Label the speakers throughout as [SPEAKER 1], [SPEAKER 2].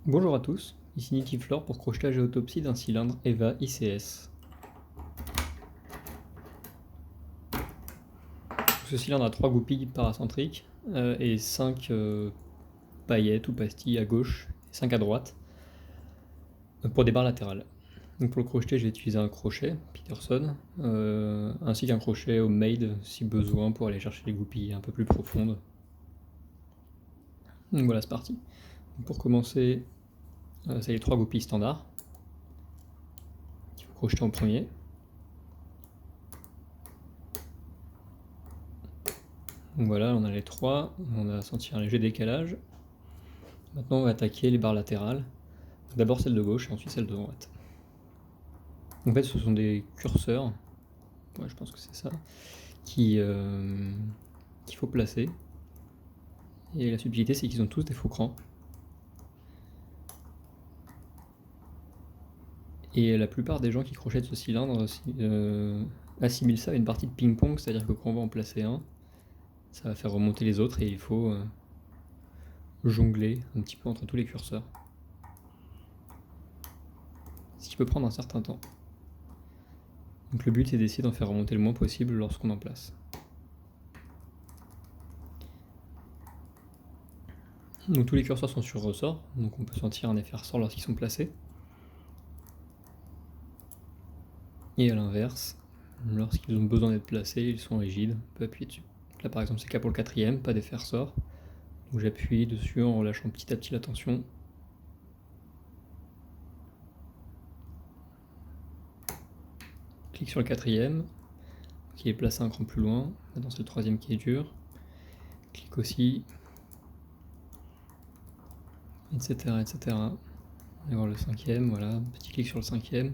[SPEAKER 1] Bonjour à tous, ici Nitiflore pour crochetage et autopsie d'un cylindre EVA ICS. Ce cylindre a 3 goupilles paracentriques et 5 paillettes ou pastilles à gauche et 5 à droite pour des barres latérales. Donc pour le crocheter, j'ai utilisé un crochet Peterson ainsi qu'un crochet homemade si besoin pour aller chercher les goupilles un peu plus profondes. Donc voilà, c'est parti. Donc pour commencer, c'est les 3 goupilles standards qu'il faut crocheter en premier. Donc voilà, on a les 3, on a senti un léger décalage. Maintenant on va attaquer les barres latérales. D'abord celle de gauche et ensuite celle de droite. En fait ce sont des curseurs, ouais, je pense que c'est ça, qu'il faut placer. Et la subtilité c'est qu'ils ont tous des faux crans. Et la plupart des gens qui crochettent ce cylindre assimilent ça à une partie de ping-pong, c'est-à-dire que quand on va en placer un, ça va faire remonter les autres et il faut jongler un petit peu entre tous les curseurs. Ce qui peut prendre un certain temps. Donc le but est d'essayer d'en faire remonter le moins possible lorsqu'on en place. Donc tous les curseurs sont sur ressort, donc on peut sentir un effet ressort lorsqu'ils sont placés. Et à l'inverse, lorsqu'ils ont besoin d'être placés, ils sont rigides, on peut appuyer dessus. Là par exemple c'est le cas pour le 4ème, pas d'effet ressort. Donc j'appuie dessus en relâchant petit à petit la tension. Clique sur le 4ème, qui est placé un cran plus loin. Maintenant c'est le 3ème qui est dur. Clique aussi, etc. etc. On va voir le 5ème, voilà, petit clic sur le 5ème.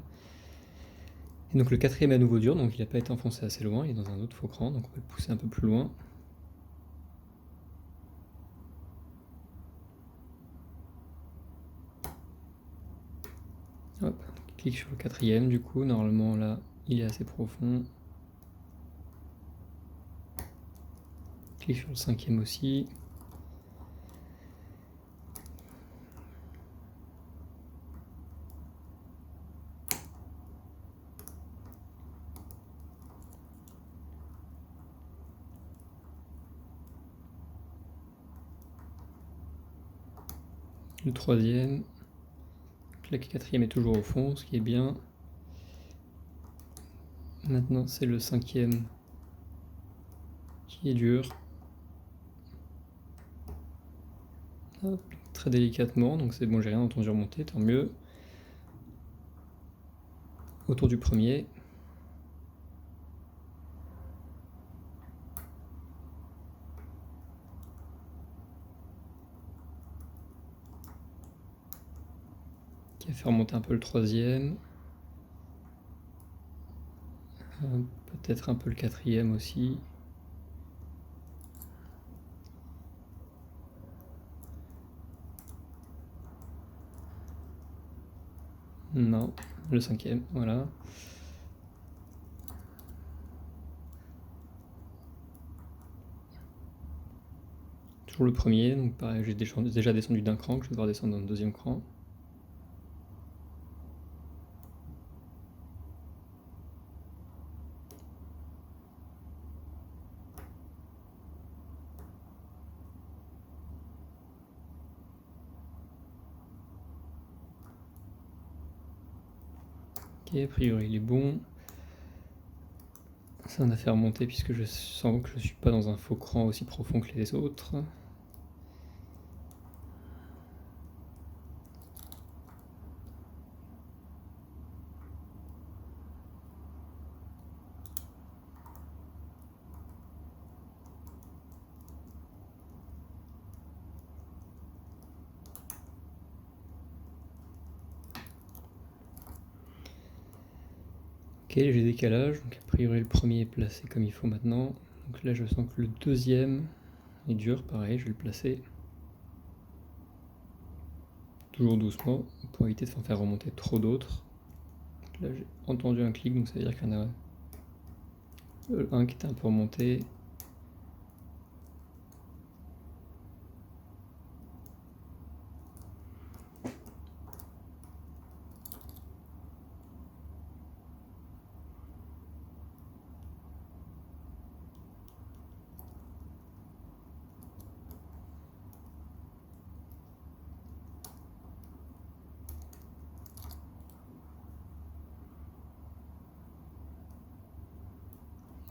[SPEAKER 1] Et donc le 4ème est à nouveau dur, donc il n'a pas été enfoncé assez loin, il est dans un autre faux cran, donc on peut le pousser un peu plus loin. Hop, clique sur le 4ème du coup, normalement là il est assez profond. Clique sur le 5ème aussi. Le 3ème. Le 4ème est toujours au fond, ce qui est bien. Maintenant c'est le 5ème qui est dur. Hop, très délicatement, donc c'est bon, j'ai rien entendu remonter, tant mieux. Autour du premier. Qui a fait remonter un peu le 3ème. Peut-être un peu le 4ème aussi. Non, le 5ème, voilà. Toujours le premier, donc pareil, j'ai déjà descendu d'un cran, que je vais devoir descendre d'un deuxième cran. Ok, a priori il est bon. Ça en a fait remonter puisque je sens que je suis pas dans un faux cran aussi profond que les autres. Ok, j'ai décalage, donc a priori le premier est placé comme il faut maintenant. Donc là je sens que le deuxième est dur, pareil, je vais le placer. Toujours doucement, pour éviter de faire remonter trop d'autres. Là j'ai entendu un clic, donc ça veut dire qu'il y en a un qui était un peu remonté.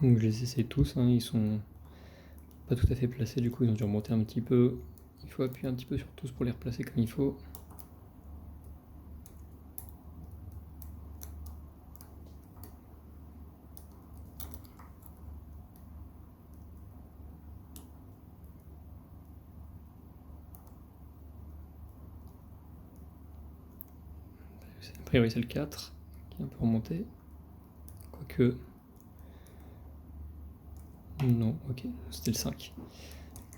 [SPEAKER 1] Donc je les essaie tous, hein, ils sont pas tout à fait placés, du coup ils ont dû remonter un petit peu. Il faut appuyer un petit peu sur tous pour les replacer comme il faut. A priori c'est le 4 qui est un peu remonté. Quoique... Non, ok, c'était le 5.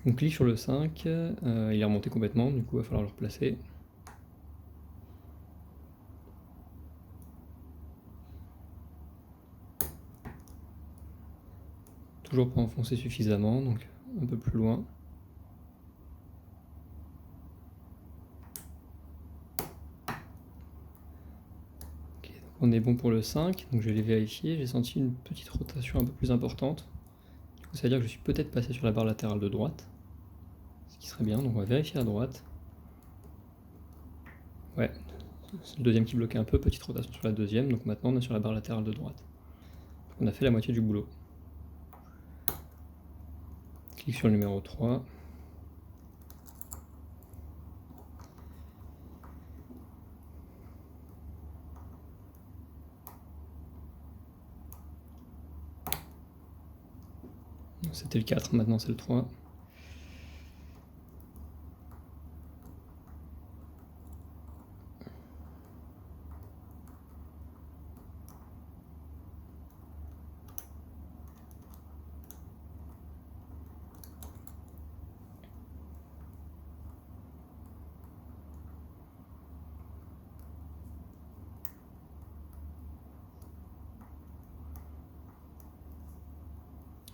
[SPEAKER 1] On clique sur le 5, il est remonté complètement, du coup il va falloir le replacer. Toujours pas enfoncé suffisamment, donc un peu plus loin. Ok, donc on est bon pour le 5, donc je vais les vérifier. J'ai senti une petite rotation un peu plus importante. Du coup ça veut dire que je suis peut-être passé sur la barre latérale de droite. Ce qui serait bien, donc on va vérifier à droite. Ouais, c'est le deuxième qui bloquait un peu, petite rotation sur la deuxième, donc maintenant on est sur la barre latérale de droite. Donc on a fait la moitié du boulot. Clique sur le numéro 3. C'était le 4, maintenant c'est le 3.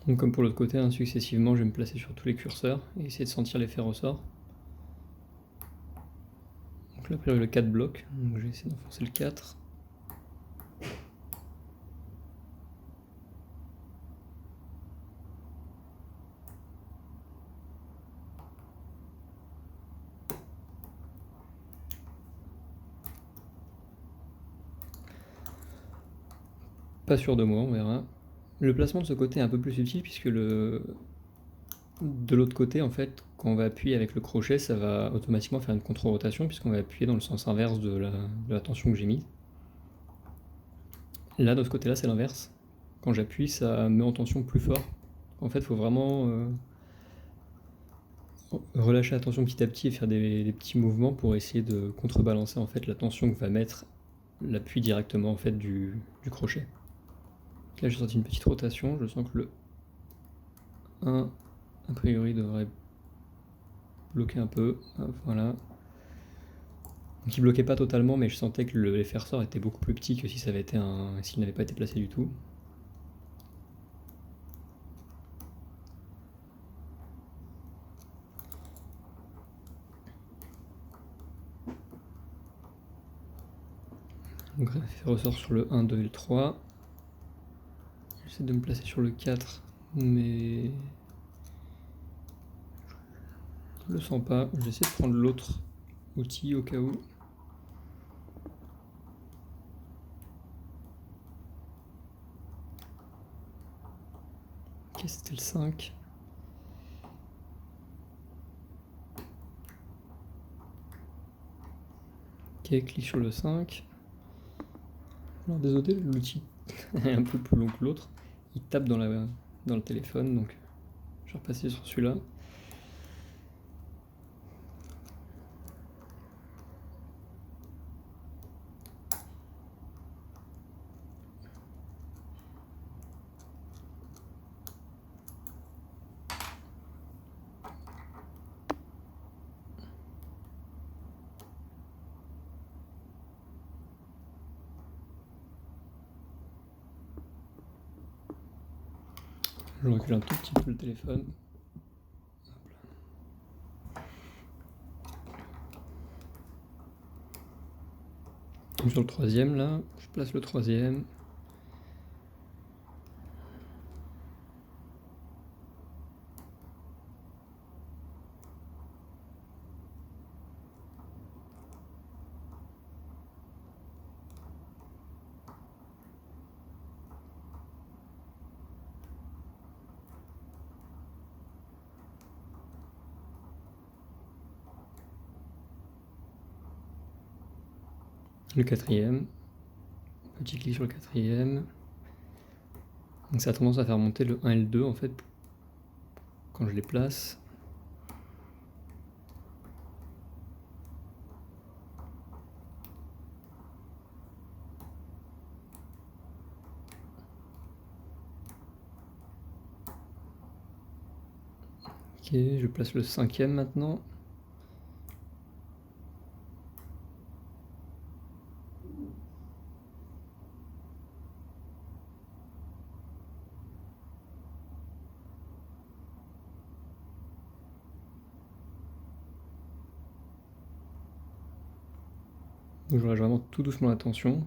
[SPEAKER 1] Donc comme pour l'autre côté, hein, successivement je vais me placer sur tous les curseurs et essayer de sentir l'effet ressort. Donc là, après le 4 bloque, donc je vais essayer d'enfoncer le 4. Pas sûr de moi, on verra. Le placement de ce côté est un peu plus subtil puisque de l'autre côté, en fait, quand on va appuyer avec le crochet, ça va automatiquement faire une contre-rotation puisqu'on va appuyer dans le sens inverse de la tension que j'ai mise. Là, de ce côté-là, c'est l'inverse. Quand j'appuie, ça met en tension plus fort. En fait, il faut vraiment relâcher la tension petit à petit et faire des petits mouvements pour essayer de contrebalancer en fait la tension que va mettre l'appui directement en fait du crochet. Là, j'ai senti une petite rotation. Je sens que le 1, a priori, devrait bloquer un peu. Hop, voilà. Donc il bloquait pas totalement, mais je sentais que l'effet ressort était beaucoup plus petit que si ça avait été s'il n'avait pas été placé du tout. Donc l'effet ressort sur le 1, 2 et le 3. J'essaie de me placer sur le 4, mais je le sens pas. J'essaie de prendre l'autre outil au cas où. Ok, c'était le 5. Ok, clique sur le 5. Alors désolé, l'outil est un peu plus long que l'autre. Il tape dans le téléphone, donc je vais repasser sur celui-là. Je recule un tout petit peu le téléphone. Donc sur le troisième là, je place le troisième. Le quatrième. Petit clic sur le quatrième. Donc ça a tendance à faire monter le 1 et le 2 en fait quand je les place. Ok, je place le cinquième maintenant. Donc j'aurai vraiment tout doucement l'attention.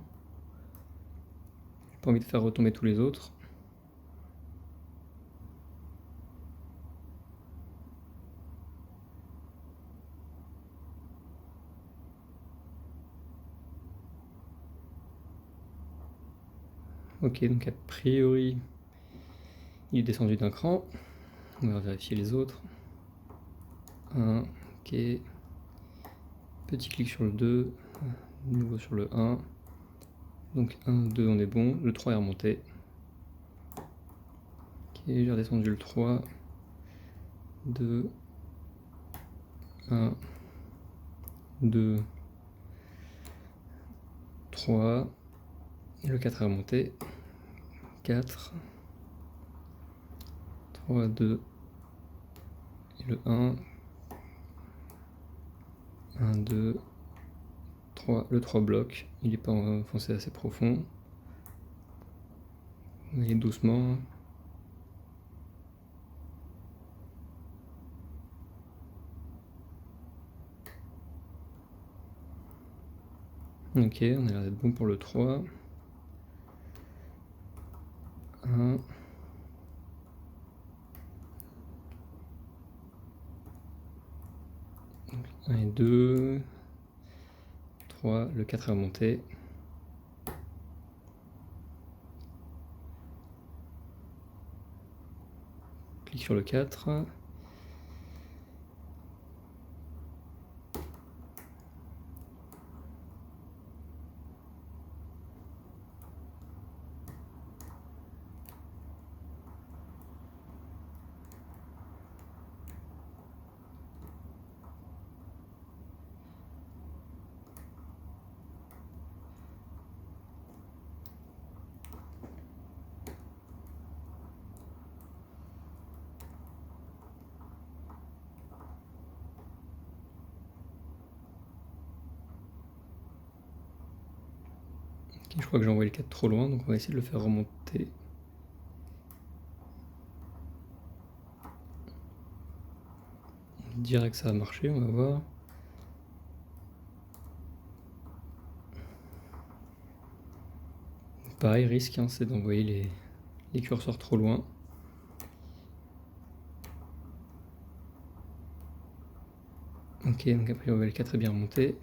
[SPEAKER 1] J'ai pas envie de faire retomber tous les autres. Ok, donc a priori, il est descendu d'un cran. On va vérifier les autres. 1, ok. Petit clic sur le 2, nouveau sur le 1. Donc 1, 2, on est bon. Le 3 est remonté. Ok, j'ai redescendu le 3. 2, 1, 2, 3. Et le 4 est remonté. 4, 3, 2. Et le 1. 1, 2, 3. Le 3 bloque. Il n'est pas enfoncé assez profond. Il est doucement. Ok, on a l'air d'être bon pour le 3. 1. 1 et 2. 3. Le 4 est remonté. Clique sur le 4. Ok, je crois que j'ai envoyé le 4 trop loin, donc on va essayer de le faire remonter. On dirait que ça a marché, on va voir. Pareil, risque, hein, c'est d'envoyer les curseurs trop loin. Ok, donc après le 4 est bien remonté.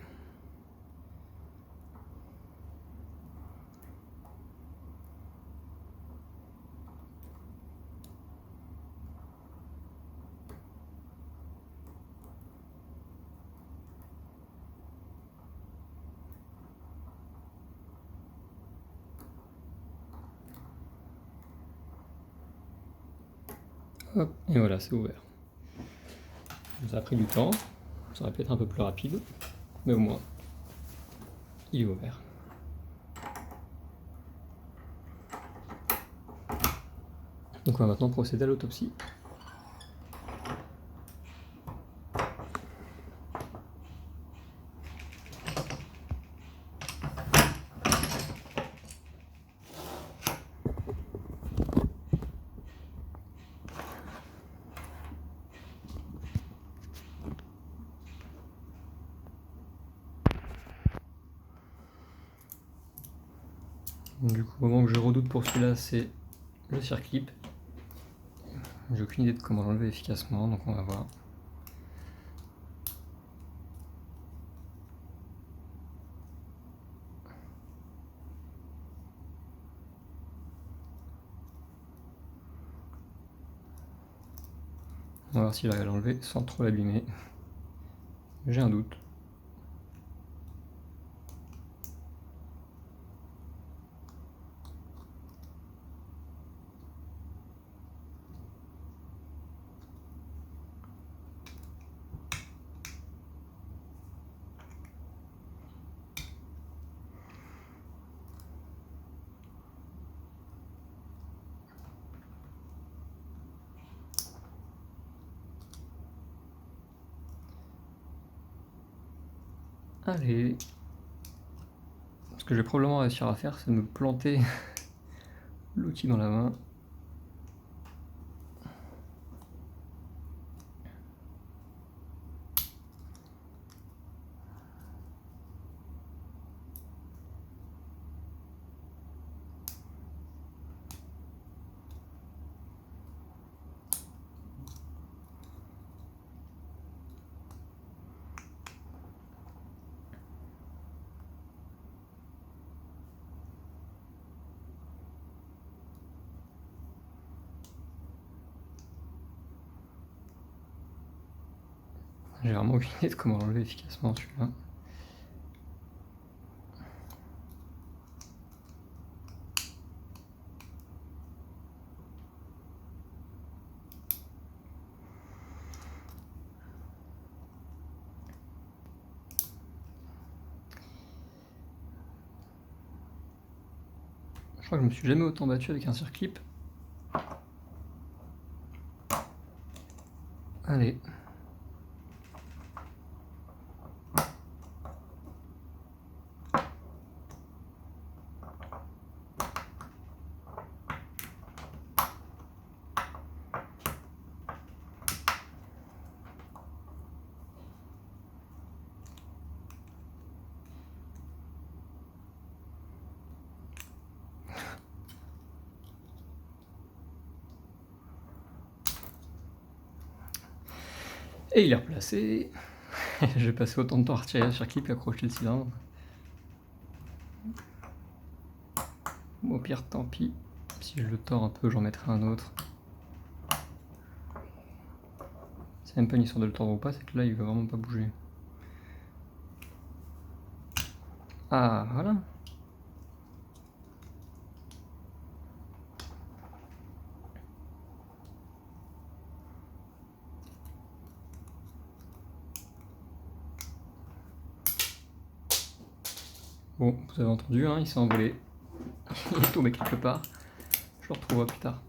[SPEAKER 1] Hop, et voilà, c'est ouvert. Ça a pris du temps, ça aurait pu être un peu plus rapide, mais au moins, il est ouvert. Donc on va maintenant procéder à l'autopsie. Du coup, le moment que je redoute pour celui-là, c'est le circlip. J'ai aucune idée de comment l'enlever efficacement, donc on va voir. On va voir s'il arrive à l'enlever sans trop l'abîmer. J'ai un doute. Allez. Ce que je vais probablement réussir à faire, c'est de me planter l'outil dans la main. J'ai vraiment aucune idée de comment l'enlever efficacement celui-là. Je crois que je me suis jamais autant battu avec un circlip. Allez. Et il est replacé. J'ai passé autant de temps à retirer le circlip et accrocher le cylindre. Bon, au pire, tant pis. Si je le tords un peu, j'en mettrai un autre. C'est même pas une histoire de le tordre ou pas, c'est que là, il veut vraiment pas bouger. Ah, voilà. Bon, vous avez entendu, hein, il s'est envolé. Il est tombé quelque part. Je le retrouverai plus tard.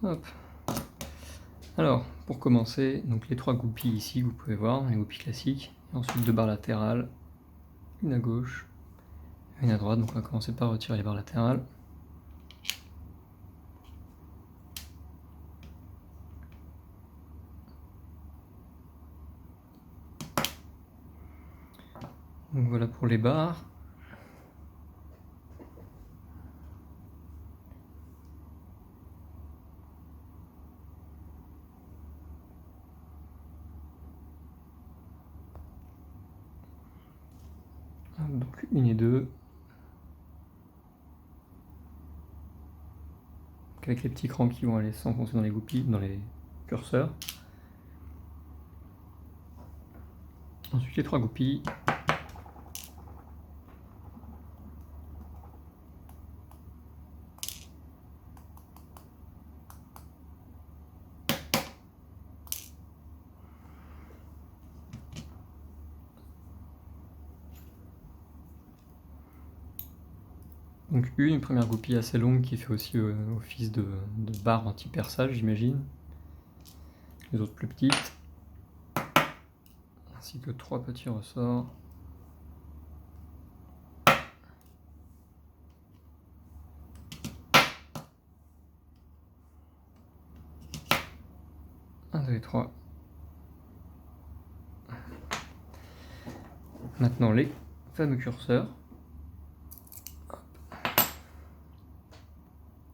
[SPEAKER 1] Hop. Alors, pour commencer, donc les 3 goupilles ici, vous pouvez voir, les goupilles classiques. Et ensuite 2 barres latérales, une à gauche, une à droite. Donc on va commencer par retirer les barres latérales. Donc voilà pour les barres. Donc 1 et 2. Avec les petits crans qui vont aller s'enfoncer dans les goupilles, dans les curseurs. Ensuite les 3 goupilles. Donc une première goupille assez longue qui fait aussi office de barre anti-perçage, j'imagine. Les autres plus petites. Ainsi que 3 petits ressorts. Un, 2 et 3. Maintenant les fameux curseurs.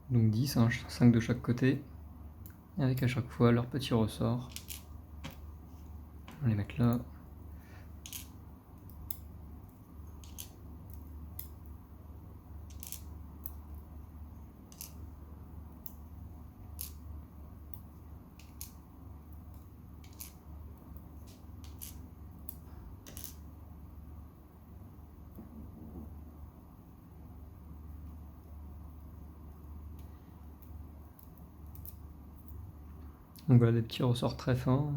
[SPEAKER 1] Donc 10, hein, 5 de chaque côté. Avec à chaque fois leur petit ressort. On va les mettre là. Donc voilà des petits ressorts très fins.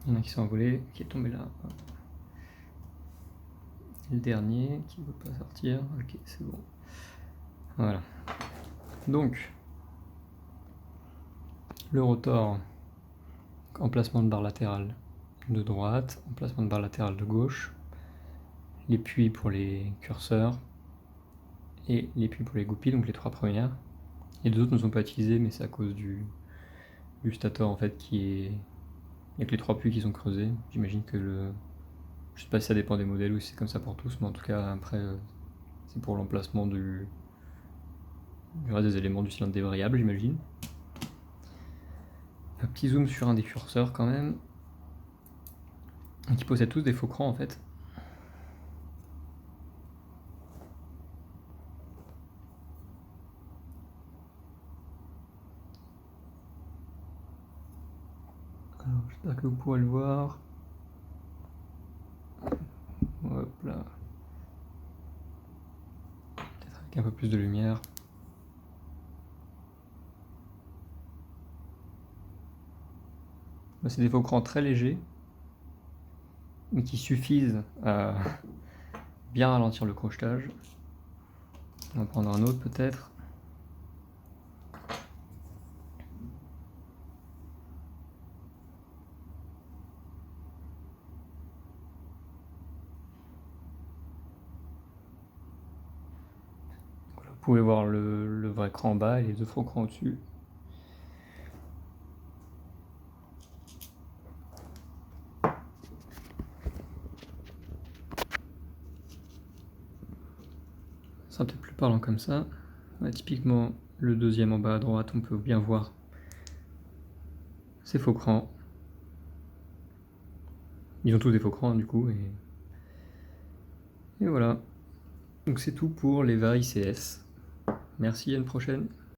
[SPEAKER 1] Il y en a qui sont envolés, qui est tombé là. Et le dernier qui ne veut pas sortir. Ok, c'est bon. Voilà. Donc, le rotor, emplacement de barre latérale de droite, emplacement de barre latérale de gauche, les puits pour les curseurs et les puits pour les goupilles, donc les 3 premières. Les 2 autres ne sont pas utilisés, mais c'est à cause du stator en fait qui est. Il n'y a que les 3 puits qui sont creusés. J'imagine que le. Je sais pas si ça dépend des modèles ou si c'est comme ça pour tous, mais en tout cas après c'est pour l'emplacement du reste des éléments du cylindre dévariable, j'imagine. Un petit zoom sur un des curseurs quand même, qui possèdent tous des faux crans en fait. Alors j'espère que vous pourrez le voir. Hop là. Peut-être avec un peu plus de lumière. C'est des faux crans très légers, mais qui suffisent à bien ralentir le crochetage. On va prendre un autre peut-être. Voilà, vous pouvez voir le vrai cran en bas et les 2 faux crans au-dessus. Ça sera peut-être plus parlant comme ça. Ouais, typiquement, le deuxième en bas à droite, on peut bien voir ces faux crans. Ils ont tous des faux crans du coup. Et voilà. Donc c'est tout pour les varilles CS. Merci, à une prochaine.